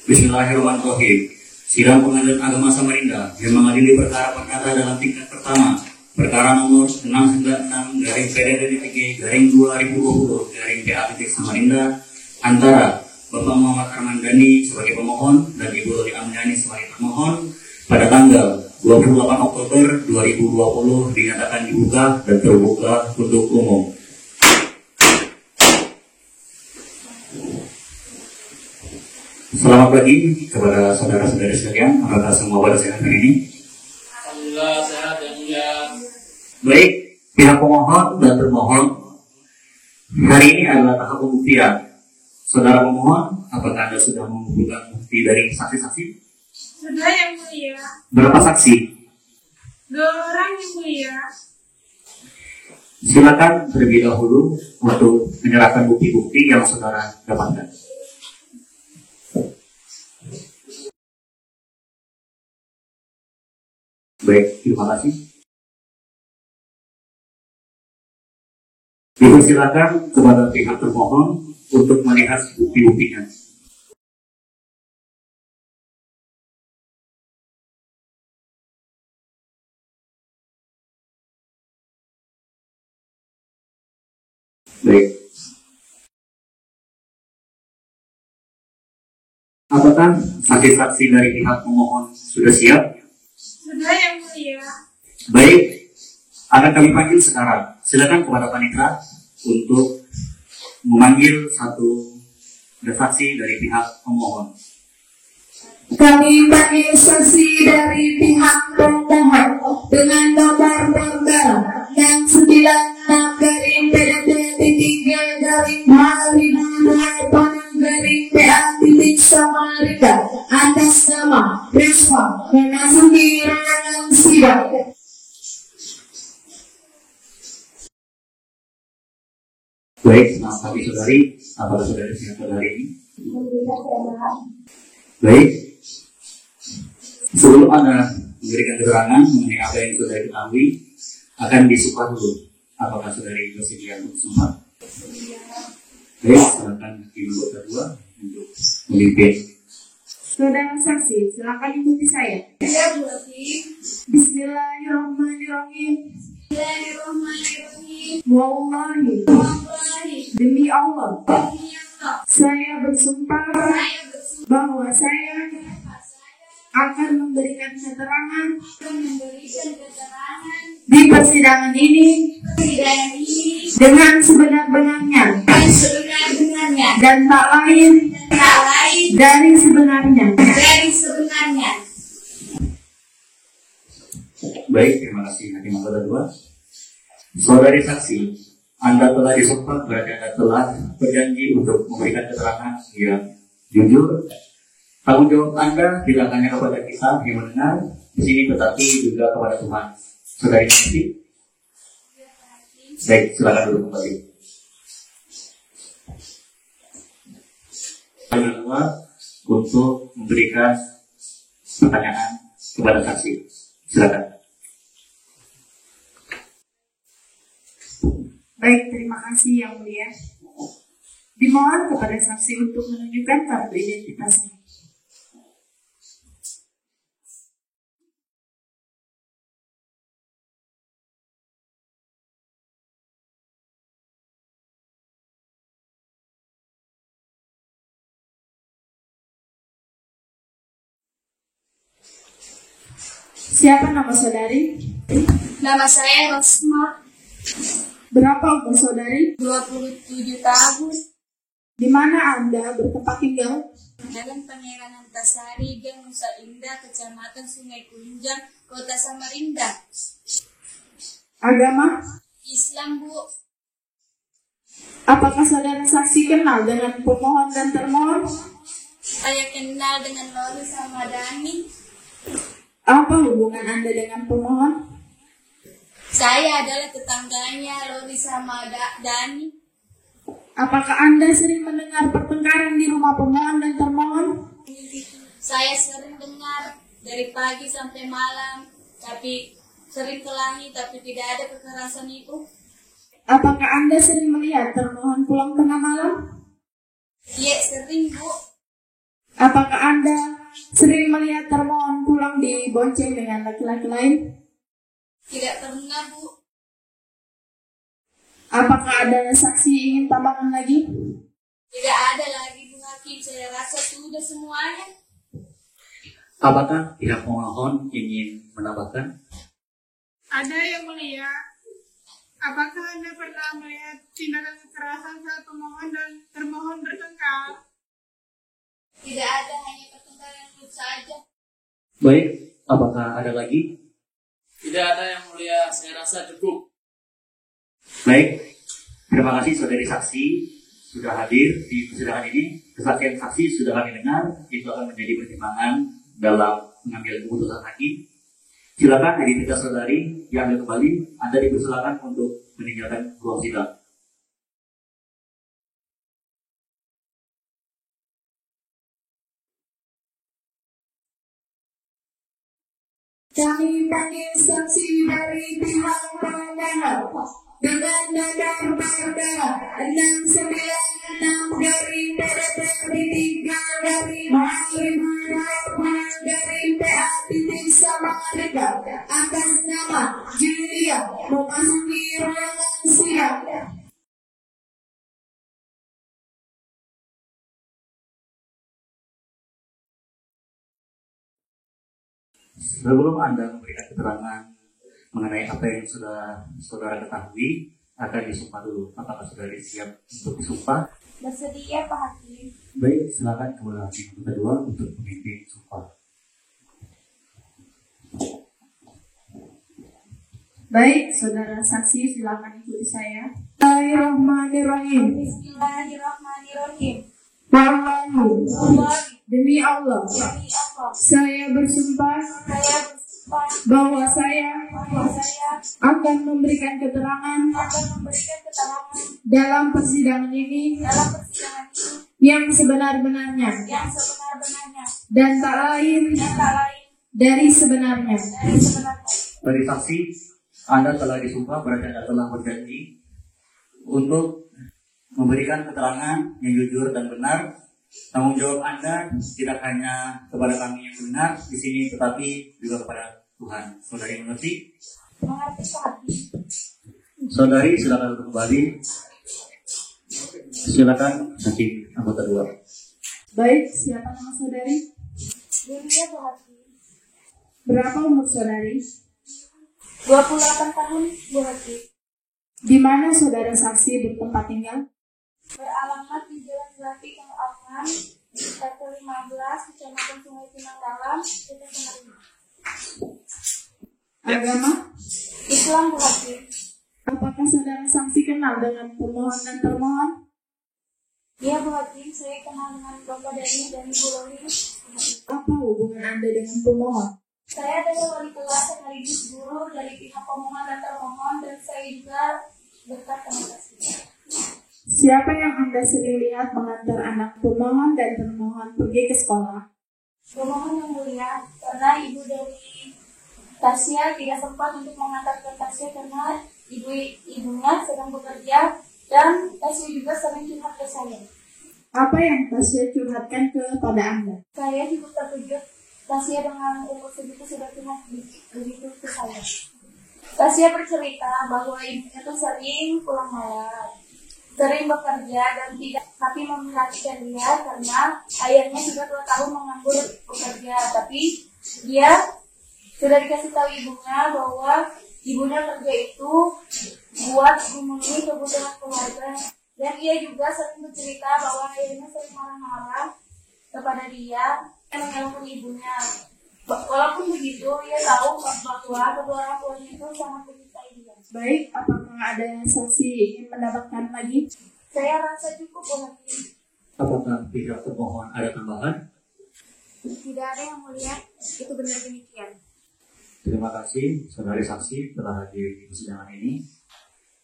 Bismillahirrahmanirrahim. Sidang Pengadilan Agama Samarinda yang mengadili perkara perdata dalam tingkat pertama perkara nomor 696/PDB/2020/PA Samarinda antara Bapak Muhammad Arman Dani sebagai pemohon dan Ibu Loli Amniani sebagai termohon pada tanggal 28 Oktober 2020 dinyatakan dibuka dan terbuka untuk umum. Selamat pagi kepada saudara-saudari sekalian. Apakah semua pada sehat hari ini? Alhamdulillah sehat yang mulia. Baik, pihak pemohon dan termohon, hari ini adalah tahap pembuktian. Saudara pemohon, apakah Anda sudah mengumpulkan bukti dari saksi-saksi? Sudah, yang mulia. Berapa saksi? 2 orang, yang mulia. Silakan terlebih dahulu untuk menyerahkan bukti-bukti yang saudara dapatkan. Baik, terima kasih. Dipersilakan kepada pihak termohon untuk melihat bukti-buktinya. Baik. Apakah saksi-saksi dari pihak pemohon sudah siap? Sudah yang mulia. Baik, akan kami panggil sekarang. Silakan kepada panitia untuk memanggil satu saksi dari pihak pemohon. Kami panggil saksi dari pihak pemohon dengan nomor tanggal 693-3-2-PA-Samarinda atas nama Risma memasuki ruangan sidang. Baik, selamat pagi saudari. Apakah saudari siap pada hari ini? Baik. Sebelum Anda memberikan keterangan mengenai apa yang sudah diketahui, akan disumpah dulu. Apakah saudari bersedia untuk sumpah? Baik, silakan Ibu kedua untuk memimpin. Saudara saksi, silakan ikuti saya. Ya, Bu Hakim. Bismillahirrahmanirrahim. Bismillahirrahmanirrahim. Wallahi, Wallahi. demi Allah, Demi Allah. saya bersumpah Saya bersumpah bahwa saya akan memberikan keterangan akan memberikan keterangan di persidangan ini persidangan ini dengan sebenar-benarnya yang sebenar-benarnya dan tak lain tak lain dari sebenarnya. dari sebenarnya. Baik, terima kasih Hakim Anggota 2. Saudari saksi, Anda telah disumpah berarti Anda telah berjanji untuk memberikan keterangan yang jujur. Tanggung jawab Anda tidak hanya kepada kita yang mendengar di sini, tetapi juga kepada Tuhan. Saudari saksi, baik, silakan duduk kembali. Yang kedua, untuk memberikan pertanyaan kepada saksi, silakan. Baik, terima kasih Yang Mulia. Dimohon kepada saksi untuk menunjukkan kartu identitasnya. Siapa nama saudari? Nama saya Rosma, Berapa umur saudari? 27 tahun, Di mana Anda bertempat tinggal? Jalan Pangeran Antasari, Gang Nusa Indah, Kecamatan Sungai Kunjang, Kota Samarinda. Agama? Islam, Bu. Apakah saudara saksi kenal dengan pemohon dan termohon? Saya kenal dengan Loli sama Dani. Apa hubungan Anda dengan pemohon? Saya adalah tetangganya Loli sama Dani. Apakah Anda sering mendengar pertengkaran di rumah pemohon dan termohon? Saya sering dengar dari pagi sampai malam, tapi sering kelahi, tapi tidak ada kekerasan itu. Apakah Anda sering melihat termohon pulang tengah malam? Iya, sering, Bu. Apakah Anda sering melihat termohon pulang dibonceng dengan laki-laki lain? Tidak pernah, Bu. Apakah ada saksi ingin tambahan lagi? Tidak ada lagi, Bu Hakim. Saya rasa sudah semuanya. Apakah pihak pemohon ingin menambahkan? Ada Yang Mulia. Apakah Anda pernah melihat tindakan kekerasan saat pemohon dan termohon bertengkar? Tidak ada, hanya pertengkaran itu saja. Baik, apakah ada lagi? Tidak ada Yang Mulia, saya rasa cukup. Baik, terima kasih saudari saksi sudah hadir di persidangan ini. Kesaksian saksi sudah kami dengar, itu akan menjadi pertimbangan dalam mengambil keputusan hakim. Silakan identitas saudari diambil kembali. Anda dipersilakan untuk meninggalkan ruang sidang. Kami panggil saksi dari pihak pemohon dengan nomor perda 696 dari PA-Samarinda atas nama Julia memasuki ruangan sidang. Sebelum Anda memberikan keterangan mengenai apa yang sudah saudara ketahui, akan disumpah dulu. Apakah saudari siap untuk disumpah? Bersedia Pak Hakim. Baik, silakan kepada hakim kedua untuk memimpin sumpah. Baik, saudara saksi silakan ikuti saya. Bismillahirrahmanirrahim. Bismillahirrahmanirrahim. Wallahi, demi Allah, Demi Allah, saya bersumpah saya bersumpah bahwa saya bahwa saya akan memberikan keterangan akan memberikan keterangan dalam persidangan ini dalam persidangan ini yang sebenar-benarnya yang sebenar-benarnya dan tak lain dan tak lain dari sebenarnya. dari sebenarnya. Dari saksi, Anda telah disumpah berarti Anda telah berjanji untuk memberikan keterangan yang jujur dan benar. Tanggung jawab Anda tidak hanya kepada kami yang benar di sini, tetapi juga kepada Tuhan. Saudari mengerti? Mengerti Pak Hakim. Saudari silakan untuk kembali. Silakan hakim anggota 2. Baik, siapa nama saudari? Yulia Pak Hakim. Berapa umur saudari? 28 tahun Bu Hakim. Di mana saudara saksi bertempat tinggal? Beralamat di Jalan Grafik Kang Afnan, RT 15, Kecamatan Sungai Pinang Dalam, Desa Samarinda. Agama? Islam Bu Hakim. Apakah saudara saksi kenal dengan pemohon dan termohon? Iya Bu Hakim, saya kenal dengan Bapak Dani dan Ibu Loli. Apa hubungan Anda dengan pemohon? Saya adalah wali kelas sekaligus guru dari pihak pemohon dan termohon, dan saya juga dekat dengan saksi. Siapa yang Anda sering lihat mengantar anak pemohon dan termohon pergi ke sekolah? Pemohon yang mulia, karena ibu dari Tasya tidak sempat untuk mengantarkan Tasya karena ibunya sedang bekerja, dan Tasya juga sering curhat ke saya. Apa yang Tasya curhatkan kepada Anda? Saya cukup terkejut. Tasya dengan umur segitu sudah curhat begitu ke saya. Tasya bercerita bahwa ibunya tuh sering pulang malam, sering bekerja dan tidak tapi memperhatikan dia karena ayahnya sudah 2 tahun menganggur bekerja, tapi dia sudah dikasih tahu ibunya bahwa ibunya kerja itu buat memenuhi kebutuhan keluarga, dan ia juga sering bercerita bahwa ayahnya sering marah-marah kepada dia dan menyalahkan ibunya. Walaupun begitu, ia tahu bahwa kedua orang tuanya itu sangat mencintai dia. Baik, apakah ada saksi ingin mendapatkan lagi? Saya rasa cukup Bu Hakim. Apakah pihak termohon ada tambahan? Tidak ada yang mulia, itu benar demikian. Terima kasih, saudari saksi telah hadir di persidangan ini.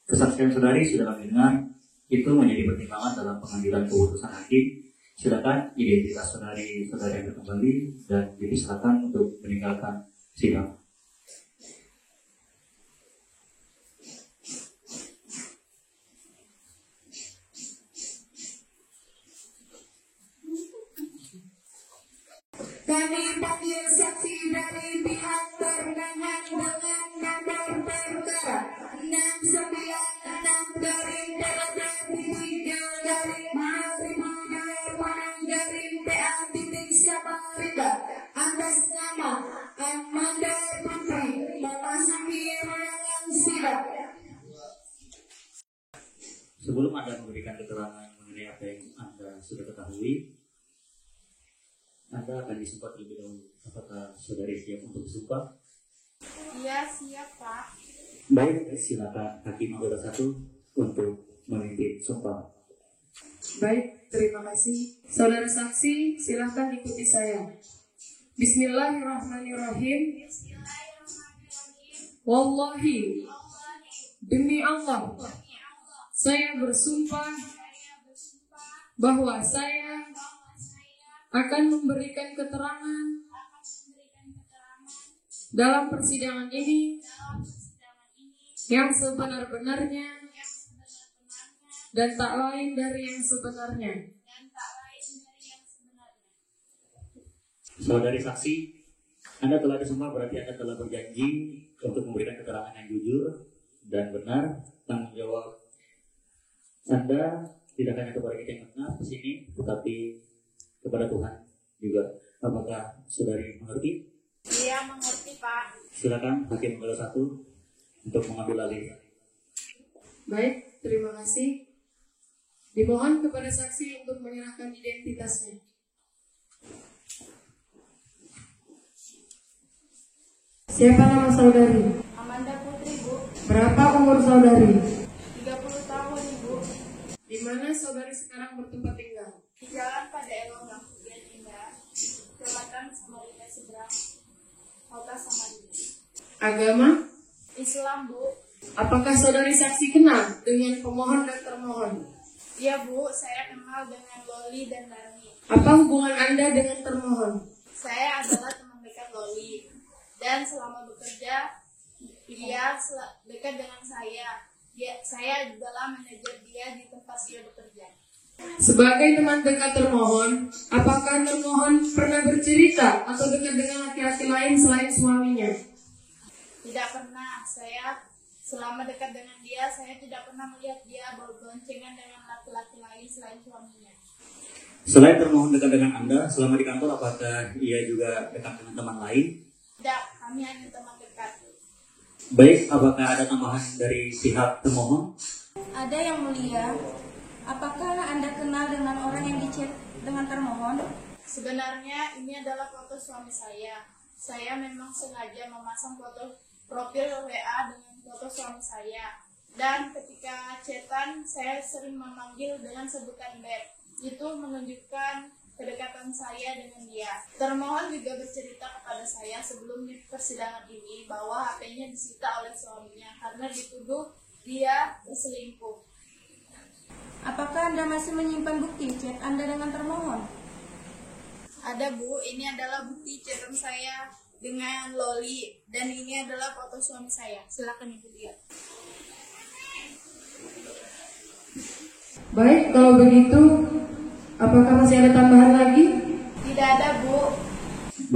Kesaksian saudari sudah kami dengar, itu menjadi pertimbangan dalam pengambilan keputusan hakim. Silakan identitas saudari yang kembali dan dipersilakan untuk meninggalkan sidang. Kami panggil saksi dari pihak termohon dengan nomor perkara 696 garing PA garing garing PA Samarinda atas nama Amanda Putri memasuki ruangan sidang. Sebelum Anda memberikan keterangan mengenai apa yang Anda sudah ketahui, Anda akan disumpah terlebih dahulu. Apakah saudari siap untuk disumpah? Iya, siap Pak. Baik, silakan hakim anggota 1 untuk memimpin sumpah. Baik, terima kasih. Saudara saksi, silakan ikuti saya. Bismillahirrahmanirrahim. Wallahi, demi Allah, saya bersumpah bahwa saya akan memberikan keterangan dalam persidangan ini yang sebenar-benarnya dan tak lain dari yang sebenarnya. Saudari saksi, Anda telah disumpah berarti Anda telah berjanji untuk memberikan keterangan yang jujur dan benar. Tanggung jawab Anda tidak hanya kepada kita yang benar di sini, tetapi kepada Tuhan juga. Apakah saudari mengerti? Iya, mengerti. Pak. Silakan Hakim nomor 1 untuk mengambil alih. Baik, terima kasih. Dimohon kepada saksi untuk menyerahkan identitasnya. Siapa nama saudari? Amanda Putri, Bu. Berapa umur saudari? 30 tahun, Bu. Di mana saudari sekarang bertempat tinggal? Di Jalan Pada Elong Gangkugan Indah, Kecamatan Samarinda Seberang, Kota Samarinda. Agama? Islam, Bu. Apakah saudari saksi kenal dengan pemohon dan termohon? Iya, Bu. Saya kenal dengan Loli dan Darmi. Apa hubungan Anda dengan termohon? Saya adalah teman dekat Loli. Dan selama bekerja, dia dekat dengan saya. Saya adalah manajer dia di tempat dia bekerja. Sebagai teman dekat termohon, apakah termohon pernah bercerita atau dekat dengan laki-laki lain selain suaminya? Tidak pernah. Saya selama dekat dengan dia, saya tidak pernah melihat dia berboncengan dengan laki-laki lain selain suaminya. Selain termohon dekat dengan Anda, selama di kantor apakah ia juga dekat dengan teman lain? Tidak, kami hanya teman dekat. Baik, apakah ada tambahan dari pihak termohon? Ada yang mulia. Apakah Anda kenal dengan orang yang dichat dengan termohon? Sebenarnya ini adalah foto suami saya. Saya memang sengaja memasang foto profil WA dengan foto suami saya. Dan ketika chatan, saya sering memanggil dengan sebutan Beb. Itu menunjukkan kedekatan saya dengan dia. Termohon juga bercerita kepada saya sebelum di persidangan ini bahwa HP-nya disita oleh suaminya karena dituduh dia berselingkuh. Apakah Anda masih menyimpan bukti chat Anda dengan termohon? Ada, Bu. Ini adalah bukti chatan saya dengan Loli dan ini adalah foto suami saya. Silakan Ibu lihat. Baik, kalau begitu, apakah masih ada tambahan lagi? Tidak ada, Bu.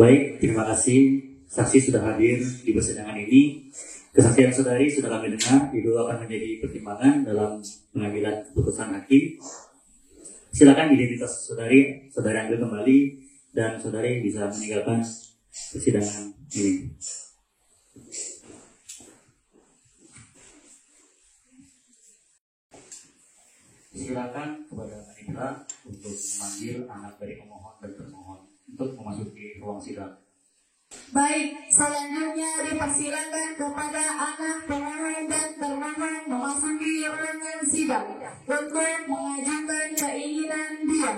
Baik, terima kasih. Saksi sudah hadir di persidangan ini. Kesaksian saudari sudah kami dengar, itu akan menjadi pertimbangan dalam pengambilan keputusan hakim. Silakan identitas saudari ambil kembali dan saudari bisa meninggalkan persidangan ini. Silakan kepada Anitra untuk memanggil anak dari pemohon dan termohon untuk memasuki ruang sidang. Baik, selanjutnya dipersilakan kepada anak pemohon dan termohon memasuki ruangan sidang untuk mengajukan keinginan dia.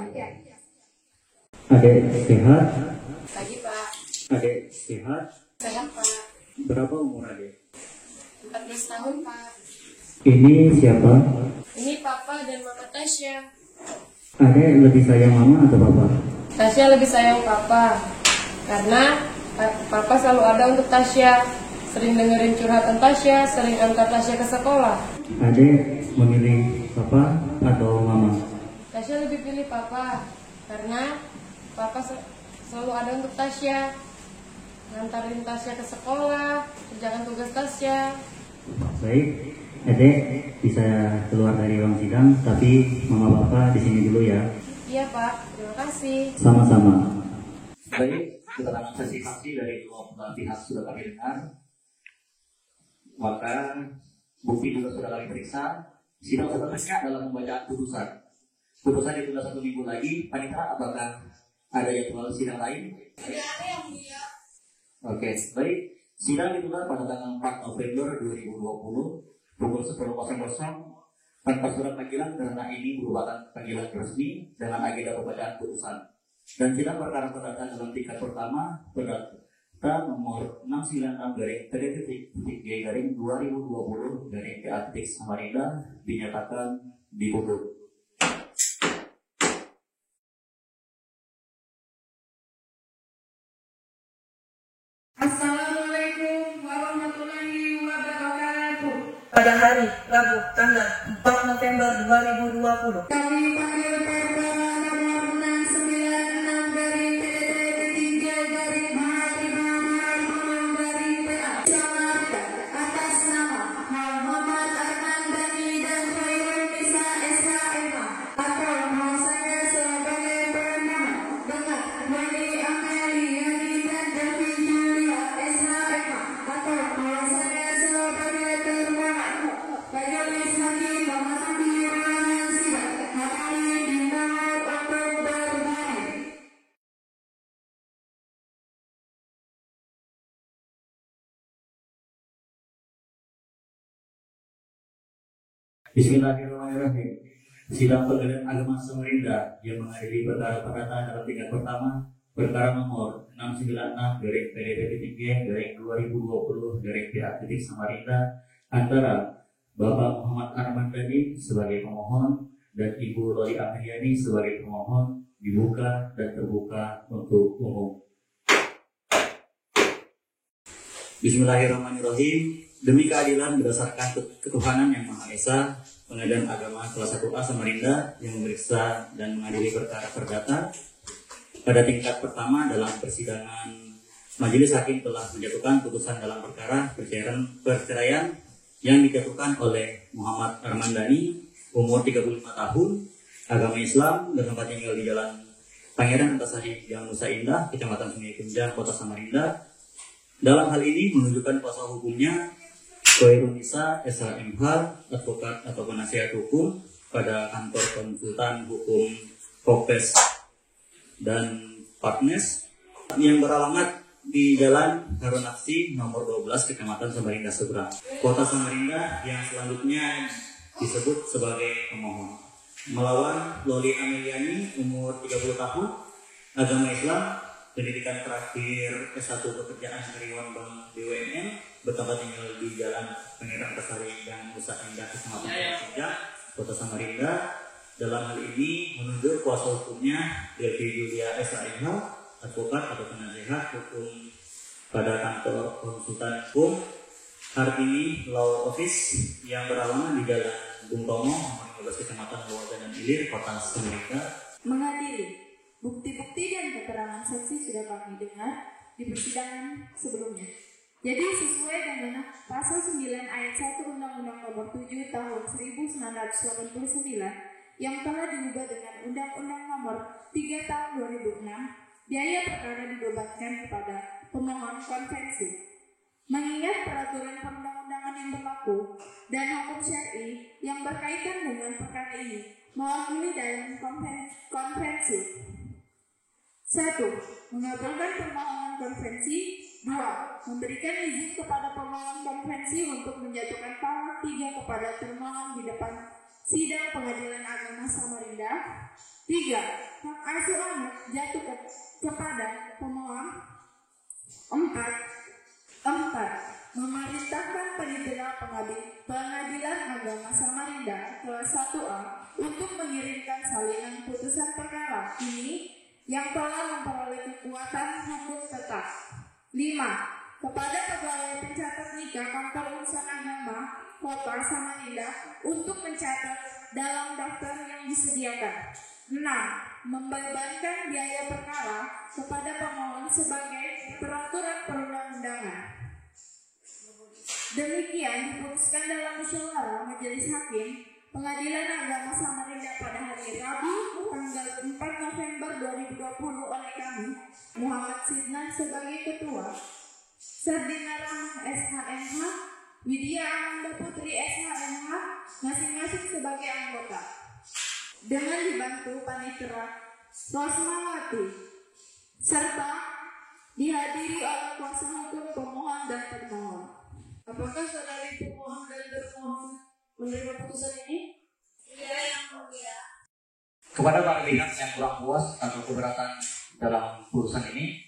Adek sehat? Pagi, Pak. Adek sehat? Sehat, Pak. Berapa umur adek? 14 tahun, Pak. Ini siapa? Ini Papa dan Mama Tasya. Adek lebih sayang mama atau papa? Tasya lebih sayang Papa karena Papa selalu ada untuk Tasya. Sering dengerin curhatan Tasya, sering antar Tasya ke sekolah. Adek memilih papa atau mama? Tasya lebih pilih Papa karena Papa selalu ada untuk Tasya, ngantarin Tasya ke sekolah, kerjakan tugas Tasya. Baik, adek bisa keluar dari ruang sidang, tapi mama papa di sini dulu ya. Iya Pak, terima kasih. Sama-sama. Baik, keterangan saksi-saksi dari dua belah pihak sudah kami dengar. Maka bukti juga sudah kami periksa. Sidang seterusnya adalah pembacaan putusan. Putusan ditunda 1 minggu lagi. Panitra, apakah ada jadwal sidang lain? Tidak ada yang mulia. Oke, baik. Sidang ditunda pada tanggal 4 November 2020 pukul 10.00 tanpa surat panggilan karena ini merupakan panggilan resmi dengan agenda pembacaan putusan. Dan sidang perkara perdata dalam tingkat pertama perdata nomor 696-G/2020-PA Samarinda dinyatakan ditutup. Assalamualaikum warahmatullahi wabarakatuh. Pada hari Rabu tanggal 4 November 2020, Kami panggil perkara nomor 696 dari PDT 3 dari Mahkamah dari PA Samarinda atas nama Muhammad Arman Dhani dan Khairul Nisa SHMA atau bahasanya sebagai pemohon dengan Wali Ameli Yani dan Devi Julia SHMA Bismillahirrahmanirrahim. Sidang Pengadilan Agama Samarinda yang mengadili perkara perdata dalam tingkat pertama perkara nomor 696/PDP3/2020/PA Samarinda antara Bapak Muhammad Armandani sebagai pemohon dan Ibu Loli Amriani sebagai pemohon dibuka dan terbuka untuk umum. Bismillahirrahmanirrahim. Demi keadilan berdasarkan ketuhanan yang Maha Esa, Pengadilan Agama kelas 1A Samarinda yang memeriksa dan mengadili perkara perdata pada tingkat pertama dalam persidangan Majelis Hakim telah menjatuhkan putusan dalam perkara perceraian yang dijatuhkan oleh Muhammad Armandani, umur 35 tahun, agama Islam, dan tempat tinggal di Jalan Pangeran Antasari, Gang Nusa Indah, Kecamatan Sungai Kunjang, Kota Samarinda. Dalam hal ini menunjukkan kuasa hukumnya Koirunisa SHMH, advokat atau penasihat hukum pada kantor konsultan hukum Kopes dan Partnes yang beralamat di Jalan Harun Aksi nomor 12 Kecamatan Samarinda Seberang, Kota Samarinda, yang selanjutnya disebut sebagai pemohon. Melawan Loli Ameliani, umur 30 tahun, agama Islam, pendidikan terakhir S1 pekerjaan karyawan Bank BUMN, bertempat tinggal di Jalan Pangeran Antasari dan Nusa Indah, Kecamatan Kunjang, Kota Samarinda. Dalam hal ini menunjuk kuasa hukumnya Delvi Julia SHMH, advokat atau penasihat hukum pada kantor konsultan hukum Hartini Law Office yang beralamat di Jalan Bung Tomo, nomor 15 Kecamatan Luwaga dan Ilir, Kota Samarinda. Mengadili. Bukti-bukti dan keterangan saksi sudah kami dengar di persidangan sebelumnya. Jadi sesuai dengan pasal 9 ayat 1 Undang-Undang Nomor 7 Tahun 1989 yang telah diubah dengan Undang-Undang Nomor 3 Tahun 2006, biaya perkara dibebankan kepada pemohon konvensi. Mengingat peraturan perundang-undangan yang berlaku dan hukum syar'i yang berkaitan dengan perkara ini mewakili dalam konvensi. 1. Mengabulkan permohonan konvensi. 2. Memberikan izin kepada pemohon konvensi untuk menjatuhkan talak 3 kepada termohon di depan sidang Pengadilan Agama Samarinda. 3. Hak asuh anak jatuh kepada pemohon. 4. Memerintahkan penyelenggara Pengadilan Agama Samarinda kelas 1A untuk mengirimkan salinan putusan perkara ini yang telah memperoleh kekuatan hukum tetap. 5. Kepada pegawai pencatat nikah kantor urusan agama Kota Samarinda untuk mencatat dalam daftar yang disediakan. 6. Membebankan biaya perkara kepada pemohon sebagai peraturan perundang-undangan. Demikian diputuskan dalam musyawarah Majelis Hakim Pengadilan Agama Samarinda pada hari Rabu tanggal 4 November 2020 oleh kami, Muhammad Sidnan sebagai Ketua, Sardina Ramah SHMH, Widya Amanda Putri SHMH, masing-masing sebagai anggota, dengan dibantu Panitera Rosmawati, serta dihadiri oleh kuasa hukum pemohon dan termohon. Apakah saudari pemohon dan termohon menerima putusan ini? Tidak, yang mulia. Kepada para pihak yang kurang puas atau keberatan dalam putusan ini,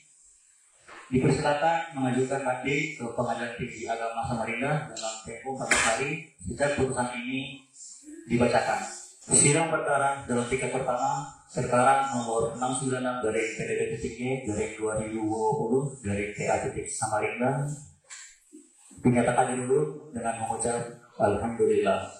dipersilakan mengajukan banding ke Pengadilan Tinggi Agama Samarinda dalam tempo 14 hari sejak putusan ini dibacakan. Sidang perkara dalam tingkat pertama perkara nomor 696/PDP3/2020/PA Samarinda dinyatakan dulu dengan mengucap Alhamdulillah,